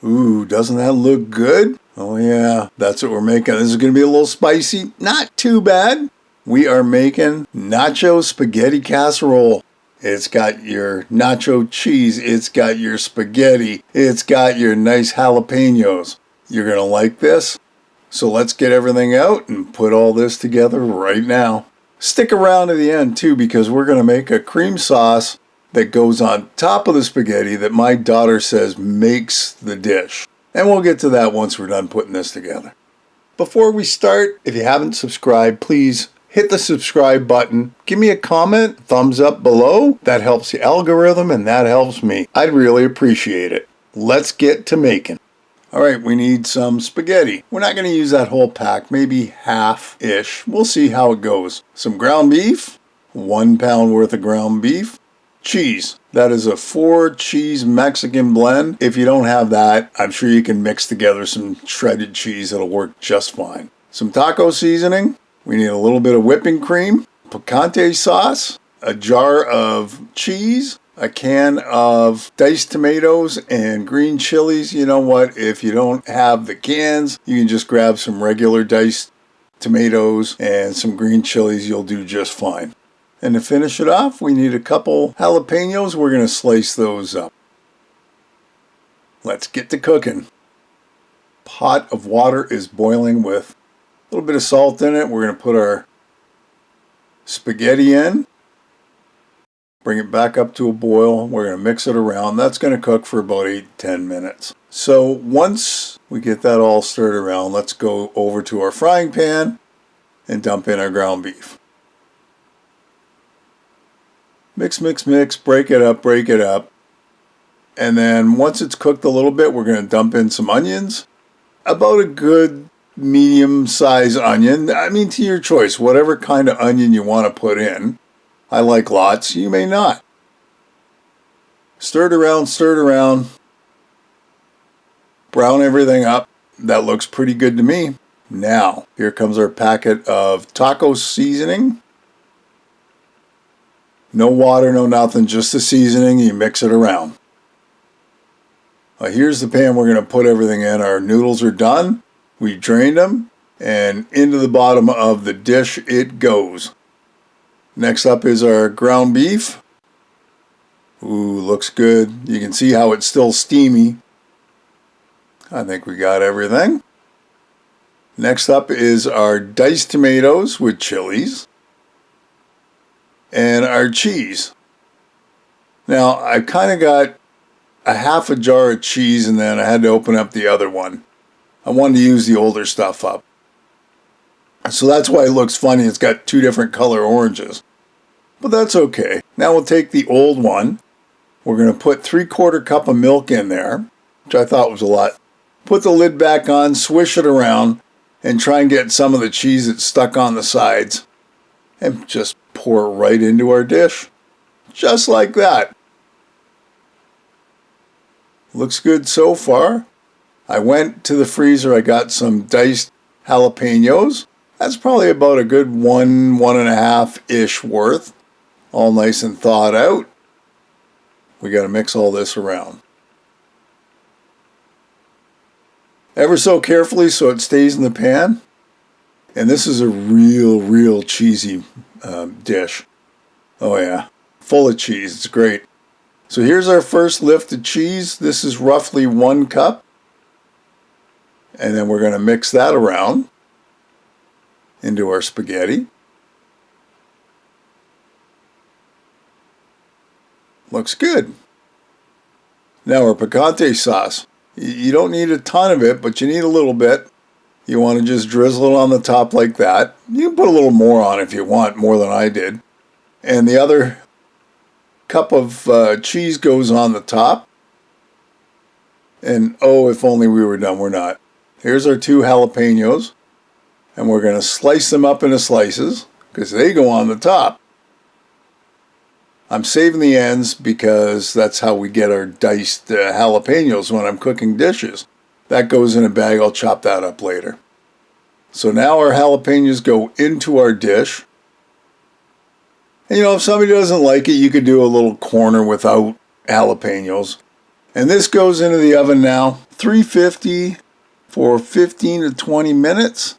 Ooh, doesn't that look good? Oh yeah, that's what we're making. This is going to be a little spicy. Not too bad. We are making nacho spaghetti casserole. It's got your nacho cheese. It's got your spaghetti. It's got your nice jalapenos. You're going to like this. So let's get everything out and put all this together right now. Stick around to the end too, because we're going to make a cream sauce that goes on top of the spaghetti that my daughter says makes the dish. And we'll get to that once we're done putting this together. Before we start, if you haven't subscribed, please hit the subscribe button. Give me a comment, thumbs up below. That helps the algorithm and that helps me. I'd really appreciate it. Let's get to making. All right, we need some spaghetti. We're not going to use that whole pack, maybe half-ish. We'll see how it goes. Some ground beef, 1 pound worth of ground beef. Cheese. That is a 4-cheese Mexican blend. If you don't have that, I'm sure you can mix together some shredded cheese. It'll work just fine. Some taco seasoning. We need a little bit of whipping cream, picante sauce, a jar of cheese, a can of diced tomatoes and green chilies. You know what? If you don't have the cans, you can just grab some regular diced tomatoes and some green chilies. You'll do just fine. And to finish it off, we need a couple jalapenos. We're going to slice those up. Let's get to cooking. Pot of water is boiling with a little bit of salt in it. We're going to put our spaghetti in. Bring it back up to a boil. We're going to mix it around. That's going to cook for about 8-10 minutes. So once we get that all stirred around, let's go over to our frying pan and dump in our ground beef. Mix, mix, mix, break it up. And then once it's cooked a little bit, we're going to dump in some onions. About a good medium-sized onion. I mean, to your choice, whatever kind of onion you want to put in. I like lots. You may not. Stir it around. Brown everything up. That looks pretty good to me. Now, here comes our packet of taco seasoning. No water, no nothing, just the seasoning. You mix it around. Here's the pan we're going to put everything in. Our noodles are done. We drained them. And into the bottom of the dish it goes. Next up is our ground beef. Ooh, looks good. You can see how it's still steamy. I think we got everything. Next up is our diced tomatoes with chilies. And our cheese. Now, I kind of got a half a jar of cheese and then I had to open up the other one. I wanted to use the older stuff up. So that's why it looks funny. It's got 2 different color oranges. But that's okay. Now we'll take the old one. We're going to put 3/4 cup of milk in there, which I thought was a lot. Put the lid back on, swish it around, and try and get some of the cheese that's stuck on the sides. And just pour it right into our dish. Just like that. Looks good so far. I went to the freezer. I got some diced jalapenos. That's probably about a good 1.5-ish worth. All nice and thawed out. We got to mix all this around. Ever so carefully so it stays in the pan. And this is a real cheesy dish. Oh yeah, full of cheese. It's great. So here's our first lift of cheese. This is roughly 1 cup. And then we're going to mix that around into our spaghetti. Looks good. Now our picante sauce. You don't need a ton of it, but you need a little bit. You want to just drizzle it on the top like that. You can put a little more on if you want, more than I did. And the other cup of cheese goes on the top. And oh, if only we were done. We're not. Here's our 2 jalapenos. And we're going to slice them up into slices because they go on the top. I'm saving the ends because that's how we get our diced jalapenos when I'm cooking dishes. That goes in a bag. I'll chop that up later. So now our jalapenos go into our dish. And if somebody doesn't like it, you could do a little corner without jalapenos. And this goes into the oven now, 350 for 15 to 20 minutes.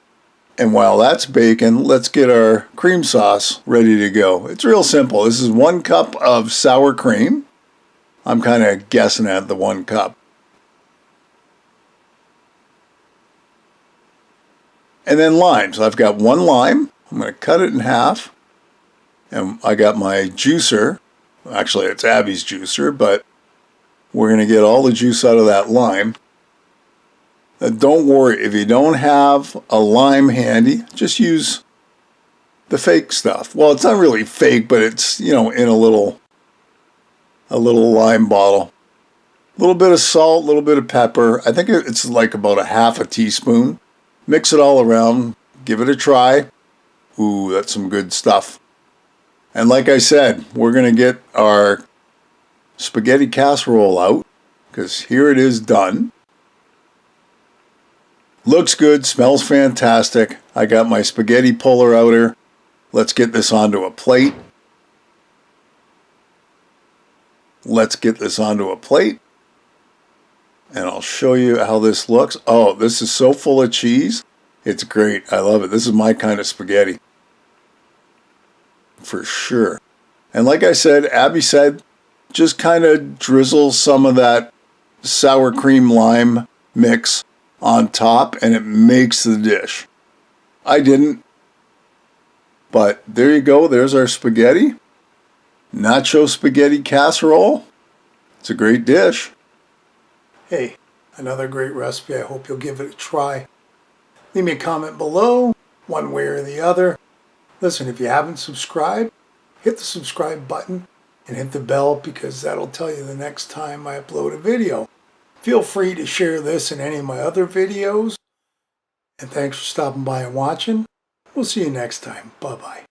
And while that's baking, let's get our cream sauce ready to go. It's real simple. This is 1 cup of sour cream. I'm kind of guessing at the 1 cup. And then limes. I've got 1 lime. I'm going to cut it in half. And I got my juicer. Actually, it's Abby's juicer, but we're going to get all the juice out of that lime. Now, don't worry, if you don't have a lime handy, just use the fake stuff. Well, it's not really fake, but it's, in a little lime bottle. A little bit of salt, a little bit of pepper. I think it's like about a half a teaspoon. Mix it all around. Give it a try. Ooh, that's some good stuff. And like I said, we're going to get our spaghetti casserole out, because here it is done. Looks good, smells fantastic. I got my spaghetti puller outer. Let's get this onto a plate. And I'll show you how this looks. Oh, this is so full of cheese. It's great. I love it. This is my kind of spaghetti. For sure. And like I said, Abby said, just kind of drizzle some of that sour cream lime mix on top and it makes the dish. I didn't. But there you go. There's our spaghetti. Nacho spaghetti casserole. It's a great dish. Hey, another great recipe. I hope you'll give it a try. Leave me a comment below, one way or the other. Listen, if you haven't subscribed, hit the subscribe button and hit the bell, because that'll tell you the next time I upload a video. Feel free to share this and any of my other videos. And thanks for stopping by and watching. We'll see you next time. Bye-bye.